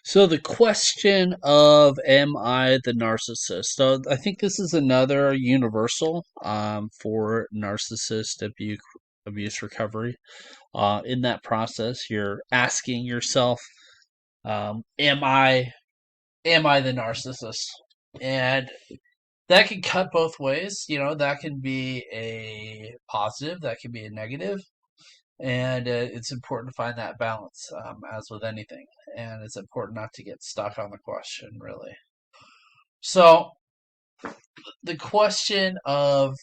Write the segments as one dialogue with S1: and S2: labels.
S1: So the question of am I the narcissist? So I think this is another universal for narcissist abuse recovery. In that process, you're asking yourself, am I the narcissist? And that can cut both ways. You know, that can be a positive, that can be a negative. And it's important to find that balance, as with anything. And it's important not to get stuck on the question, really. So, the question of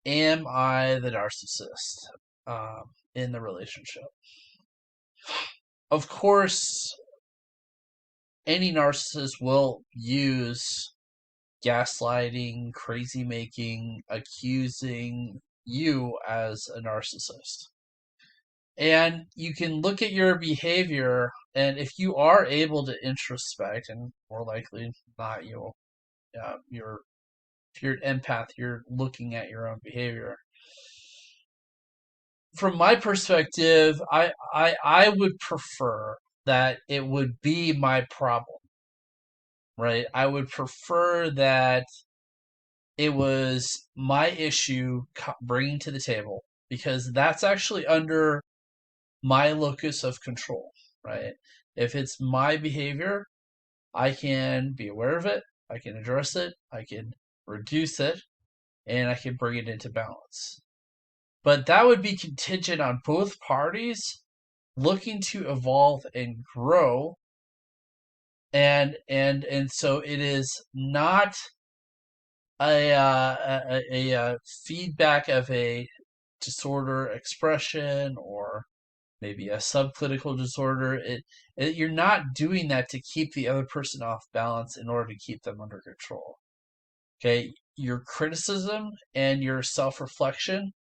S1: am I the narcissist in the relationship? Of course, any narcissist will use gaslighting, crazy making, accusing you as a narcissist. And you can look at your behavior, and if you are able to introspect, and more likely not, you're if you're an empath, you're looking at your own behavior. From my perspective, I would prefer that it would be my problem, right? I would prefer that it was my issue bringing to the table because that's actually under my locus of control, right? If it's my behavior, I can be aware of it, I can address it, I can reduce it, and I can bring it into balance. But that would be contingent on both parties looking to evolve and grow, and so it is not a feedback of a disorder expression or maybe a subclinical disorder. You're not doing that to keep the other person off balance in order to keep them under control. Okay, your criticism and your self-reflection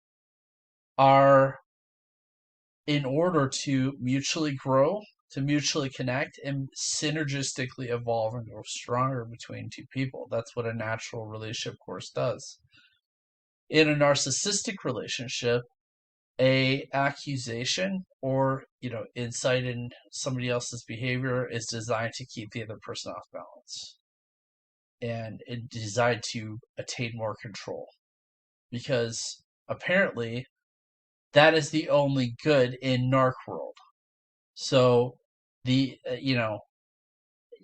S1: are in order to mutually grow, to mutually connect, and synergistically evolve and grow stronger between two people. That's what a natural relationship course does. In a narcissistic relationship, a accusation or insight in somebody else's behavior is designed to keep the other person off balance, and it designed to attain more control because apparently that is the only good in narc world. So the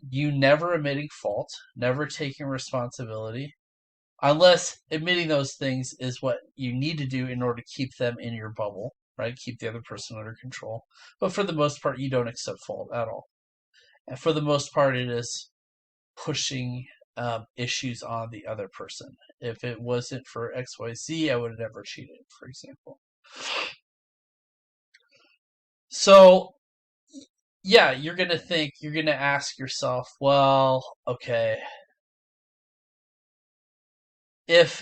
S1: you never admitting fault, never taking responsibility, unless admitting those things is what you need to do in order to keep them in your bubble, right? Keep the other person under control. But for the most part, you don't accept fault at all. And for the most part, it is pushing issues on the other person. If it wasn't for XYZ, I would have never cheated, for example. So, yeah, you're going to ask yourself, well, okay, if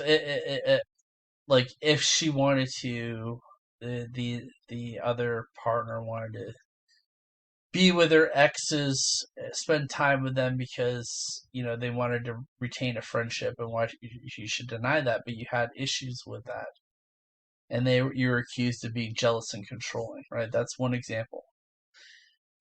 S1: like if she wanted to, the other partner wanted to be with their exes, spend time with them because they wanted to retain a friendship, and why you should deny that? But you had issues with that, and you were accused of being jealous and controlling, right? That's one example.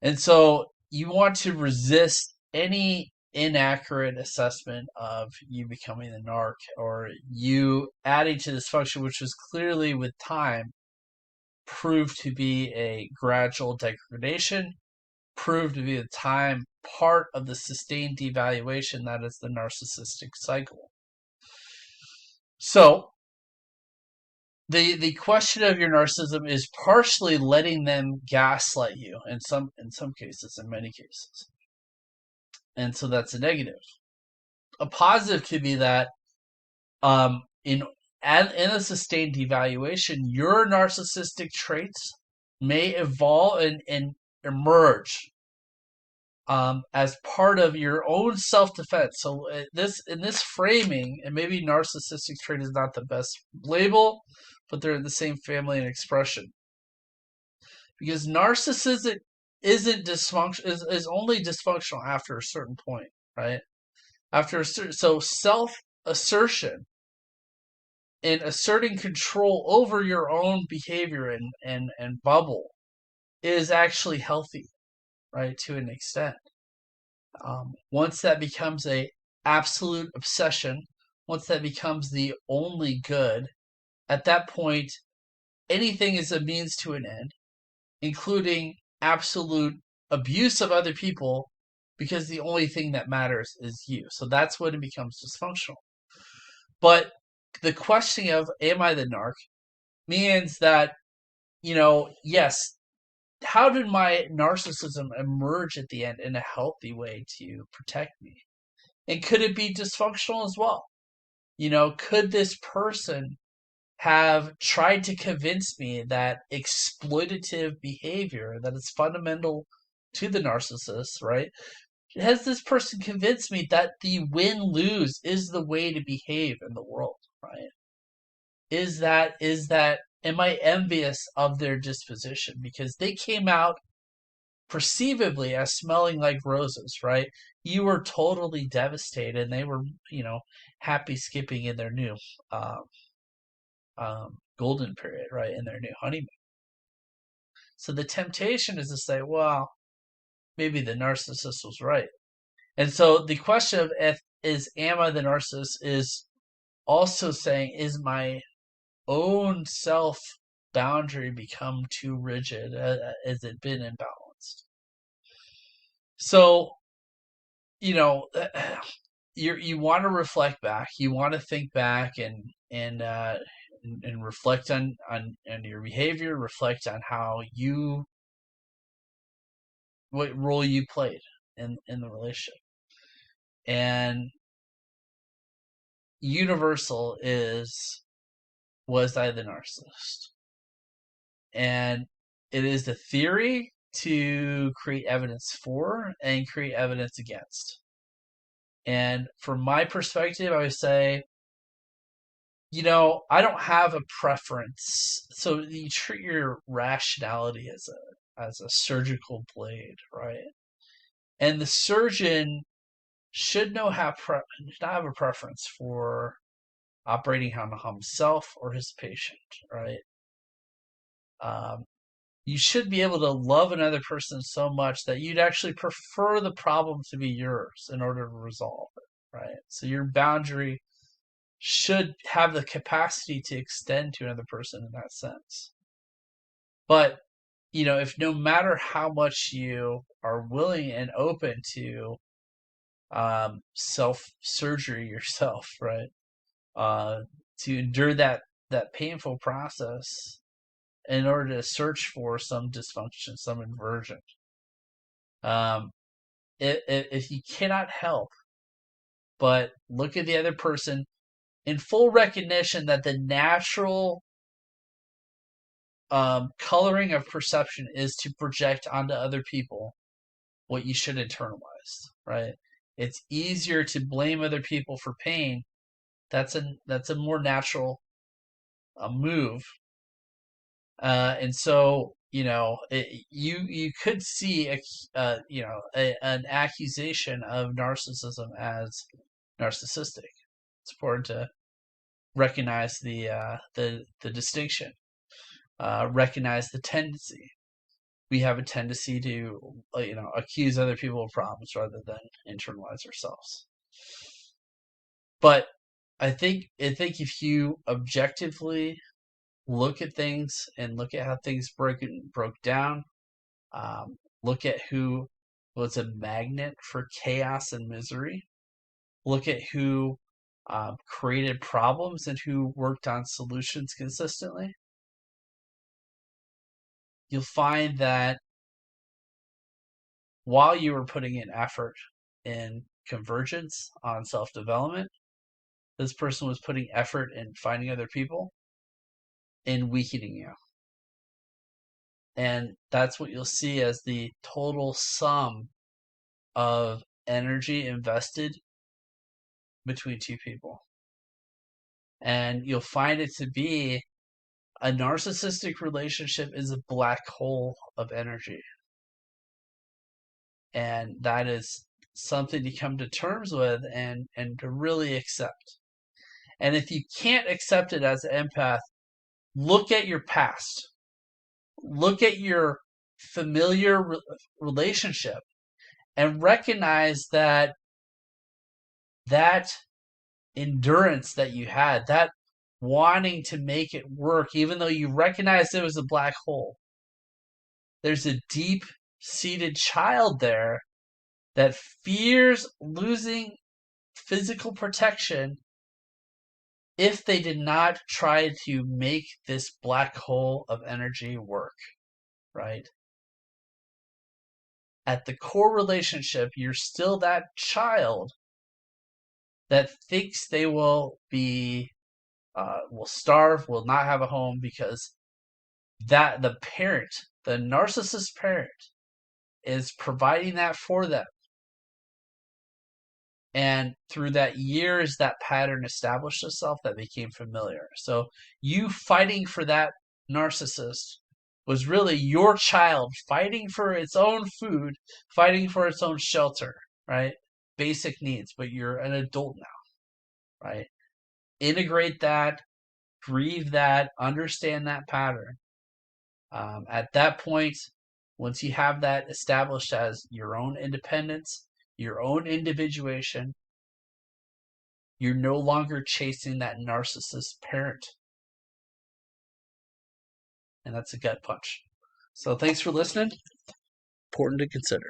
S1: And so you want to resist any inaccurate assessment of you becoming the narc or you adding to this function, which was clearly with time proved to be a gradual degradation, proved to be the time part of the sustained devaluation that is the narcissistic cycle. So the question of your narcissism is partially letting them gaslight you in some cases, in many cases. And so that's a negative. A positive could be that in a sustained devaluation, your narcissistic traits may evolve and emerge as part of your own self-defense. So in this framing, and maybe narcissistic trait is not the best label, but they're in the same family and expression. Because narcissism isn't dysfunction is only dysfunctional after a certain point, right? After a certain, so self-assertion and asserting control over your own behavior and bubble is actually healthy, right, to an extent. Once that becomes a absolute obsession, once that becomes the only good, at that point, anything is a means to an end, including absolute abuse of other people, because the only thing that matters is you. So that's when it becomes dysfunctional. But the question of, am I the narc, means that, yes, how did my narcissism emerge at the end in a healthy way to protect me? And could it be dysfunctional as well? Could this person have tried to convince me that exploitative behavior that is fundamental to the narcissist, right? Has this person convinced me that the win-lose is the way to behave in the world, right? Is that am I envious of their disposition because they came out perceivably as smelling like roses, right? You were totally devastated and they were, happy skipping in their new um, golden period, right? In their new honeymoon. So the temptation is to say, well, maybe the narcissist was right. And so the question of if is am I the narcissist is also saying, is my own self boundary become too rigid? Has it been imbalanced? So, you know, you want to reflect back, you want to think back and reflect on your behavior, reflect on how you what role you played in the relationship. And universal is, was I the narcissist? And it is the theory to create evidence for and create evidence against. And from my perspective, I would say, I don't have a preference. So you treat your rationality as a surgical blade, right? And the surgeon should not have a preference for operating on himself or his patient, right? Um, you should be able to love another person so much that you'd actually prefer the problem to be yours in order to resolve it, right? So your boundary should have the capacity to extend to another person in that sense. But, if no matter how much you are willing and open to self surgery yourself, right? To endure that painful process in order to search for some dysfunction, some inversion. Um, if you cannot help but look at the other person in full recognition that the natural coloring of perception is to project onto other people what you should internalize, right? It's easier to blame other people for pain. That's a more natural move. And so, you could see an accusation of narcissism as narcissistic. It's important to recognize the distinction, recognize the tendency. We have a tendency to accuse other people of problems rather than internalize ourselves. But I think if you objectively look at things and look at how things broke down, look at who was a magnet for chaos and misery, look at who created problems and who worked on solutions consistently, you'll find that while you were putting in effort in convergence on self-development, this person was putting effort in finding other people and weakening you. And that's what you'll see as the total sum of energy invested between two people. And you'll find it to be a narcissistic relationship is a black hole of energy. And that is something to come to terms with and to really accept. And if you can't accept it as an empath, look at your past. Look at your familiar relationship and recognize that that endurance that you had, that wanting to make it work, even though you recognized it was a black hole, there's a deep seated child there that fears losing physical protection if they did not try to make this black hole of energy work, right? At the core relationship, you're still that child that thinks they will starve, will not have a home because that the parent, the narcissist parent, is providing that for them. And through that years, that pattern established itself that became familiar. So you fighting for that narcissist was really your child fighting for its own food, fighting for its own shelter, right? Basic needs, but you're an adult now, right? Integrate that, grieve that, understand that pattern. At that point, once you have that established as your own independence, your own individuation, you're no longer chasing that narcissist parent. And that's a gut punch. So thanks for listening. Important to consider.